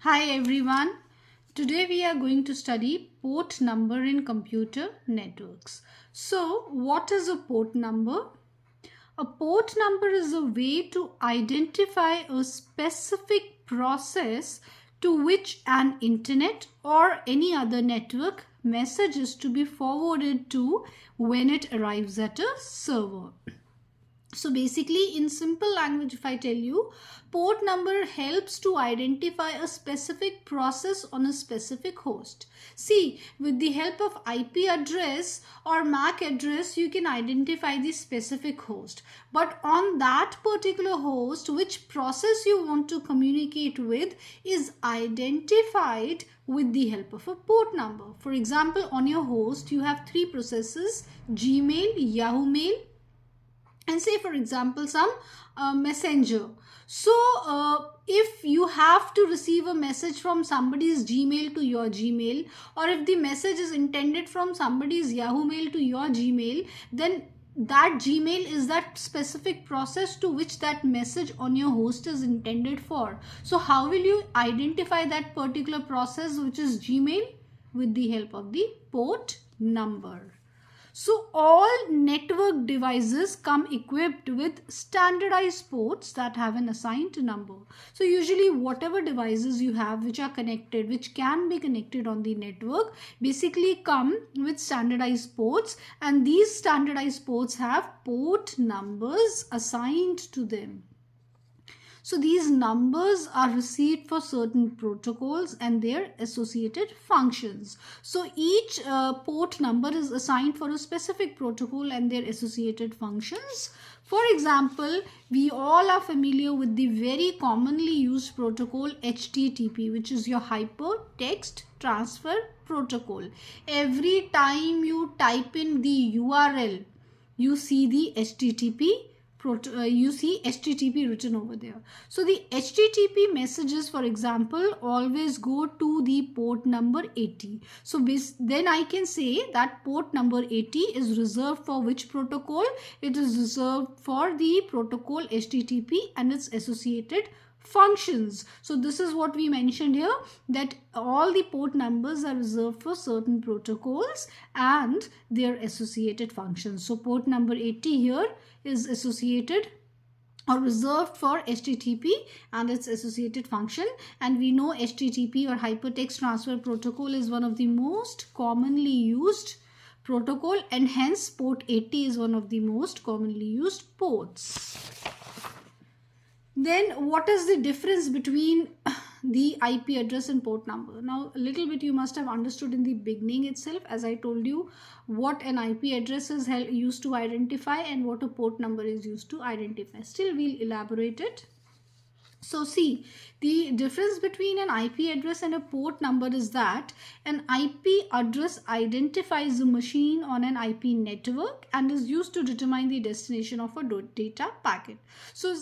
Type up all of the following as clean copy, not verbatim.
Hi everyone. Today we are going to study port number in computer networks. So, what is a port number? A port number is a way to identify a specific process to which an internet or any other network message is to be forwarded to when it arrives at a server. So basically, in simple language, if I tell you, port number helps to identify a specific process on a specific host. See, with the help of IP address or MAC address, you can identify the specific host. But on that particular host, which process you want to communicate with is identified with the help of a port number. For example, on your host, you have three processes: Gmail, Yahoo Mail, and say for example some messenger. So if you have to receive a message from somebody's Gmail to your Gmail, or if the message is intended from somebody's Yahoo Mail to your Gmail, then that Gmail is that specific process to which that message on your host is intended for. So how will you identify that particular process, which is Gmail? With the help of the port number. So all network devices come equipped with standardized ports that have an assigned number. So usually whatever devices you have which are connected, which can be connected on the network, basically come with standardized ports, and these standardized ports have port numbers assigned to them. So these numbers are received for certain protocols and their associated functions. So each port number is assigned for a specific protocol and their associated functions. For example, we all are familiar with the very commonly used protocol HTTP, which is your Hypertext Transfer Protocol. Every time you type in the URL, you see the HTTP written over there. So the HTTP messages, for example, always go to the port number 80. So then I can say that port number 80 is reserved for which protocol? It is reserved for the protocol HTTP and its associated functions. So this is what we mentioned here, that all the port numbers are reserved for certain protocols and their associated functions. So port number 80 here is associated or reserved for HTTP and its associated function. And we know HTTP or Hypertext Transfer Protocol is one of the most commonly used protocol, and hence port 80 is one of the most commonly used ports. Then what is the difference between the IP address and port number? Now a little bit you must have understood in the beginning itself, as I told you what an IP address is used to identify and what a port number is used to identify. Still we'll elaborate it. So see, the difference between an IP address and a port number is that an IP address identifies a machine on an IP network and is used to determine the destination of a data packet. So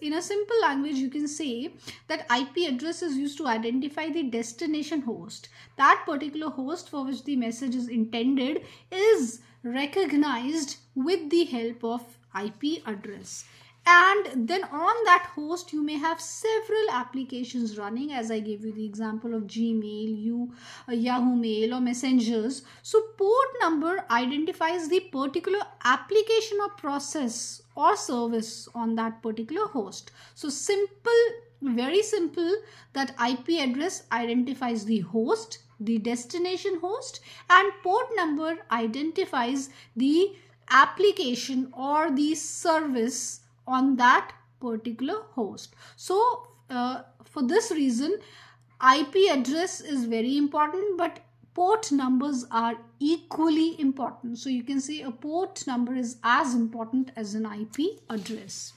in a simple language, you can say that IP address is used to identify the destination host. That particular host for which the message is intended is recognized with the help of IP address. And then on that host you may have several applications running, as I gave you the example of Gmail, Yahoo Mail or messengers. So port number identifies the particular application or process or service on that particular host. So very simple, that IP address identifies the host, the destination host, and port number identifies the application or the service on that particular host. So for this reason, IP address is very important, but port numbers are equally important. So you can say a port number is as important as an IP address.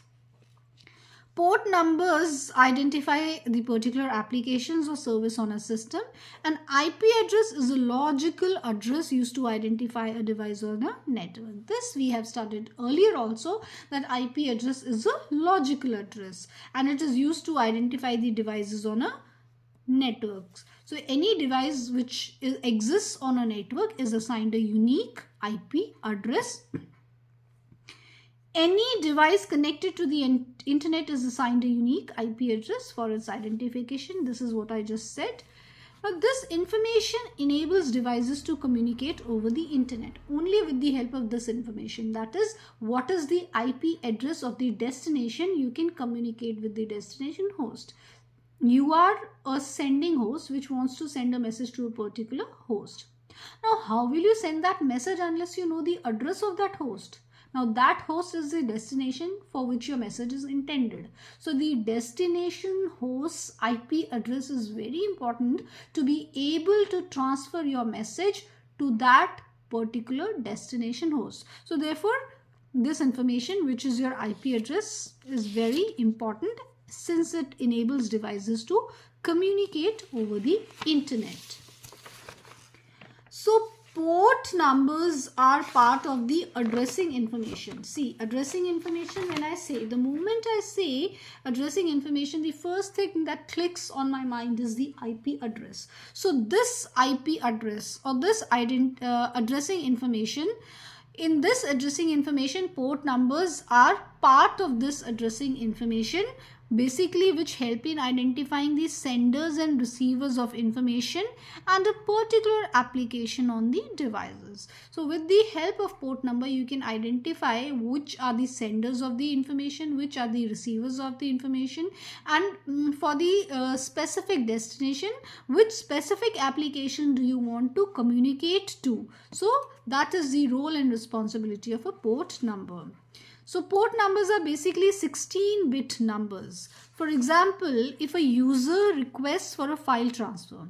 Port numbers identify the particular applications or service on a system. An IP address is a logical address used to identify a device on a network. This we have studied earlier also, that IP address is a logical address and it is used to identify the devices on a network. So any device which exists on a network is assigned a unique IP address. Any device connected to the internet is assigned a unique IP address for its identification. This is what I just said. Now, this information enables devices to communicate over the internet only with the help of this information. That is, what is the IP address of the destination, you can communicate with the destination host. You are a sending host which wants to send a message to a particular host. Now, how will you send that message unless you know the address of that host? Now, that host is the destination for which your message is intended. So, the destination host's IP address is very important to be able to transfer your message to that particular destination host. So, therefore, this information, which is your IP address, is very important since it enables devices to communicate over the internet. So, port numbers are part of the addressing information. See, addressing information, when I say, the moment I say addressing information, the first thing that clicks on my mind is the IP address. So, this IP address or this addressing information, in this addressing information, port numbers are part of this addressing information, basically which help in identifying the senders and receivers of information and a particular application on the devices. So with the help of port number, you can identify which are the senders of the information, which are the receivers of the information, and for the specific destination, which specific application do you want to communicate to. So that is the role and responsibility of a port number. So port numbers are basically 16-bit numbers. For example, if a user requests for a file transfer,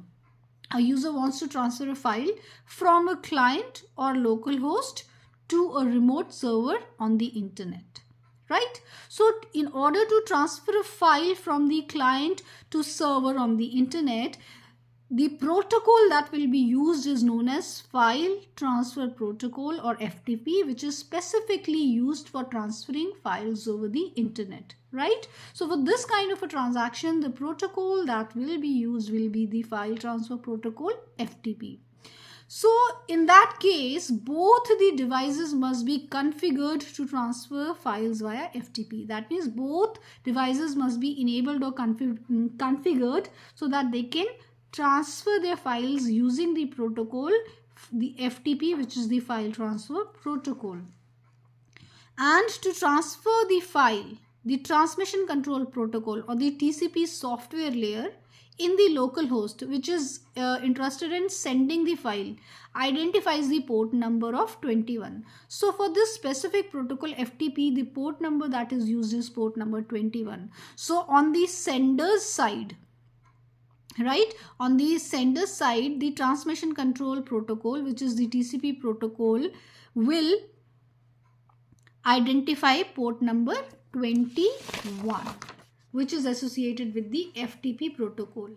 a user wants to transfer a file from a client or local host to a remote server on the internet, right? So in order to transfer a file from the client to server on the internet, the protocol that will be used is known as File Transfer Protocol or FTP, which is specifically used for transferring files over the internet, right? So for this kind of a transaction, the protocol that will be used will be the File Transfer Protocol, FTP. So in that case, both the devices must be configured to transfer files via FTP. That means both devices must be enabled or configured so that they can transfer their files using the protocol, the FTP, which is the File Transfer Protocol. And to transfer the file, the Transmission Control Protocol or the TCP software layer in the local host, which is interested in sending the file, identifies the port number of 21. So for this specific protocol FTP, the port number that is used is port number 21. So on the sender's side, right, on the sender side, the Transmission Control Protocol, which is the TCP protocol, will identify port number 21, which is associated with the FTP protocol.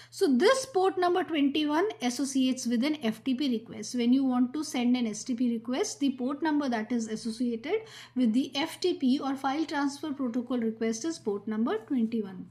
So this port number 21 associates with an FTP request. When you want to send an STP request, the port number that is associated with the FTP or File Transfer Protocol request is port number 21.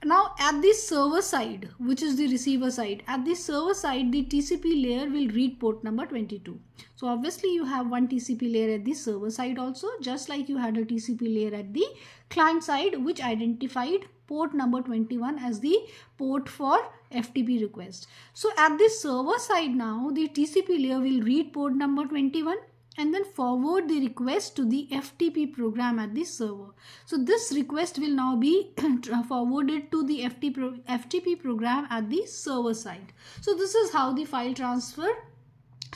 Now at the server side, which is the receiver side, at the server side, the TCP layer will read port number 22. So obviously you have one TCP layer at the server side also, just like you had a TCP layer at the client side, which identified port number 21 as the port for FTP request. So at the server side now, the TCP layer will read port number 21 and then forward the request to the FTP program at the server. So this request will now be forwarded to the FTP program at the server side. So this is how the file transfer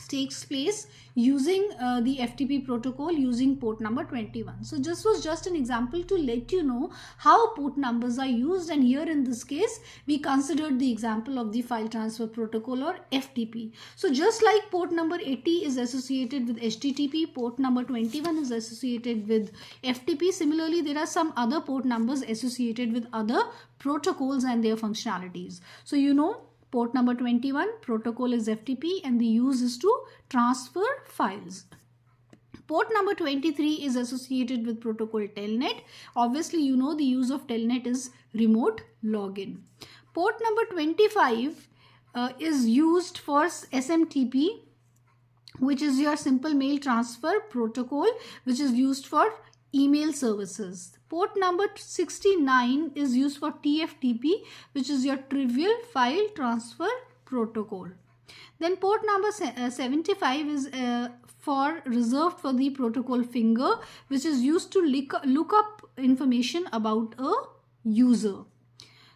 takes place using the FTP protocol using port number 21. So this was just an example to let you know how port numbers are used, and here in this case we considered the example of the file transfer protocol or FTP. So just like port number 80 is associated with HTTP, port number 21 is associated with FTP. Similarly, there are some other port numbers associated with other protocols and their functionalities. So you know, port number 21, protocol is FTP and the use is to transfer files. Port number 23 is associated with protocol Telnet. Obviously, you know the use of Telnet is remote login. Port number 25 is used for SMTP, which is your simple mail transfer protocol, which is used for email services. Port number 69 is used for TFTP, which is your Trivial File Transfer Protocol. Then port number 75 is reserved for the protocol finger, which is used to look up information about a user.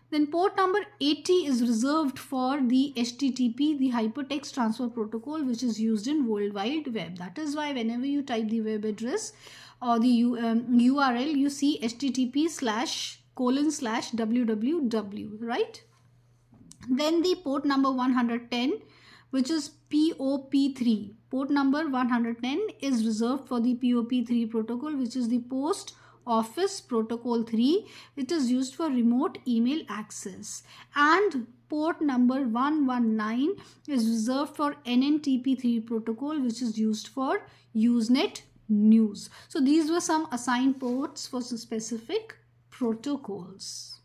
Then port number 80 is reserved for the HTTP, the Hypertext Transfer Protocol, which is used in World Wide Web. That is why whenever you type the web address or the URL, you see http://www, right? Then the port number 110, which is POP3. Port number 110 is reserved for the POP3 protocol, which is the Post Office Protocol 3. It is used for remote email access. And port number 119 is reserved for NNTP3 protocol, which is used for Usenet news. So these were some assigned ports for specific protocols.